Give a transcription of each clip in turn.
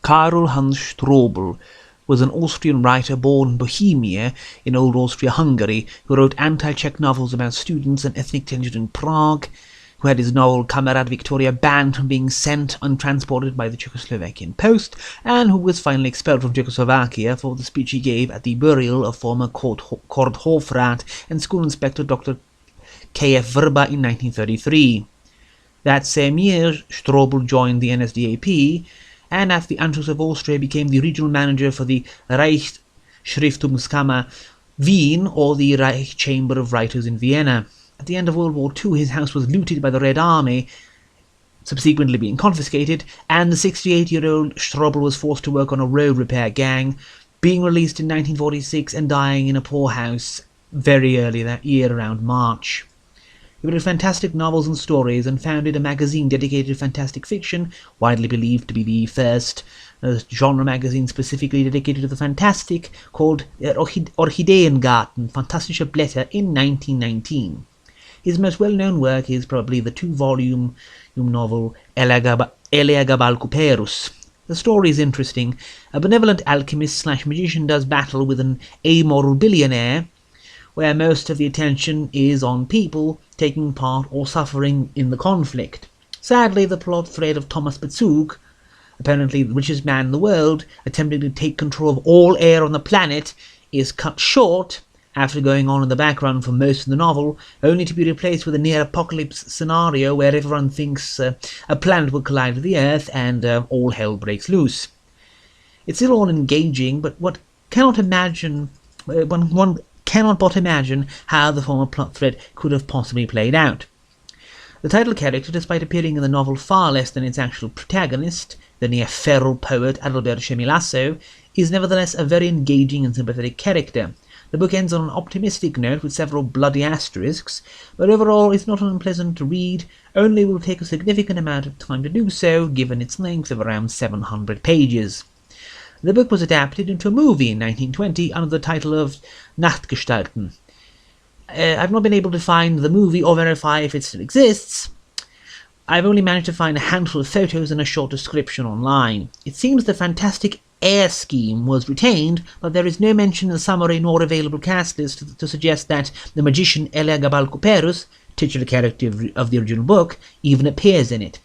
Karl Hans Strobl was an Austrian writer born in Bohemia in old Austria-Hungary who wrote anti-Czech novels about students and ethnic tension in Prague, who had his novel Kamarad Victoria banned from being sent untransported by the Czechoslovakian post, and who was finally expelled from Czechoslovakia for the speech he gave at the burial of former court Hofrat and school inspector Dr. K.F. Vrba in 1933. That same year, Strobl joined the NSDAP, and at the Anschluss of Austria became the regional manager for the Reichsschriftungskammer Wien, or the Reich Chamber of Writers in Vienna. At the end of World War II, his house was looted by the Red Army, subsequently being confiscated, and the 68-year-old Strobl was forced to work on a road repair gang, being released in 1946 and dying in a poorhouse very early that year, around March. He wrote fantastic novels and stories and founded a magazine dedicated to fantastic fiction, widely believed to be the first genre magazine specifically dedicated to the fantastic, called Orchideengarten, Fantastische Blätter, in 1919. His most well-known work is probably the two-volume novel Eleagabal Kuperus. The story is interesting. A benevolent alchemist/magician does battle with an amoral billionaire, where most of the attention is on people taking part or suffering in the conflict. Sadly, the plot thread of Thomas Bezug, apparently the richest man in the world, attempting to take control of all air on the planet, is cut short after going on in the background for most of the novel, only to be replaced with a near-apocalypse scenario where everyone thinks a planet will collide with the Earth and all hell breaks loose. It's still all engaging, but one cannot but imagine how the former plot thread could have possibly played out. The title character, despite appearing in the novel far less than its actual protagonist, the near-feral poet Adalbert Chemilasso, is nevertheless a very engaging and sympathetic character. The book ends on an optimistic note with several bloody asterisks, but overall it's not unpleasant to read, only will take a significant amount of time to do so, given its length of around 700 pages. The book was adapted into a movie in 1920 under the title of Nachtgestalten. I've not been able to find the movie or verify if it still exists. I've only managed to find a handful of photos and a short description online. It seems the fantastic air scheme was retained, but there is no mention in the summary nor available cast list to suggest that the magician Eleagabal Kuperus, titular character of the original book, even appears in it.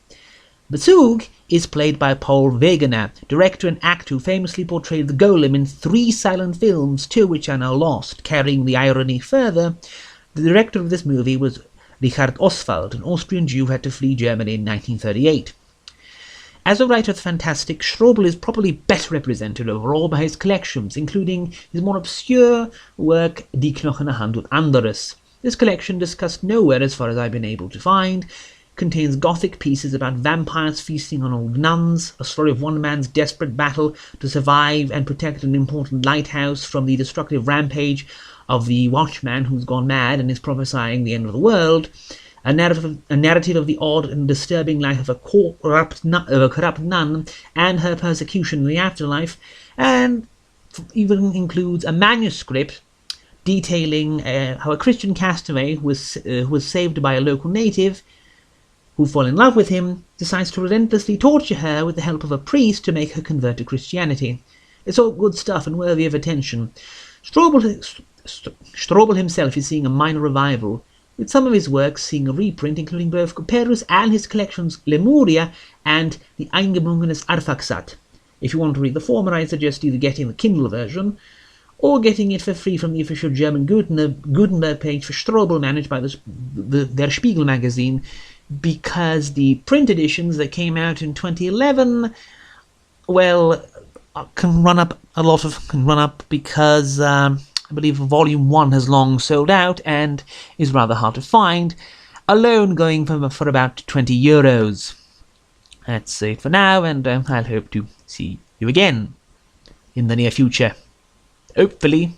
Bezug is played by Paul Wegener, director and actor who famously portrayed the Golem in 3 silent films, 2 which are now lost. Carrying the irony further, the director of this movie was Richard Oswald, an Austrian Jew who had to flee Germany in 1938. As a writer of the fantastic, Strobl is probably better represented overall by his collections, including his more obscure work Die Knochene Hand und Anderes. This collection, discussed nowhere as far as I've been able to find, contains gothic pieces about vampires feasting on old nuns, a story of one man's desperate battle to survive and protect an important lighthouse from the destructive rampage of the watchman who's gone mad and is prophesying the end of the world, a narrative of the odd and disturbing life of a corrupt nun and her persecution in the afterlife, and even includes a manuscript detailing how a Christian castaway who was saved by a local native who fall in love with him, decides to relentlessly torture her with the help of a priest to make her convert to Christianity. It's all good stuff and worthy of attention. Strobl himself is seeing a minor revival, with some of his works seeing a reprint, including both Kuperus and his collections Lemuria and the Eingebungenes Arphaxat. If you want to read the former, I suggest either getting the Kindle version or getting it for free from the official German Gutenberg page for Strobl, managed by Der Spiegel magazine, because the print editions that came out in 2011, well, can run up because I believe Volume 1 has long sold out and is rather hard to find, alone going for about €20. That's it for now, and I'll hope to see you again in the near future. Hopefully.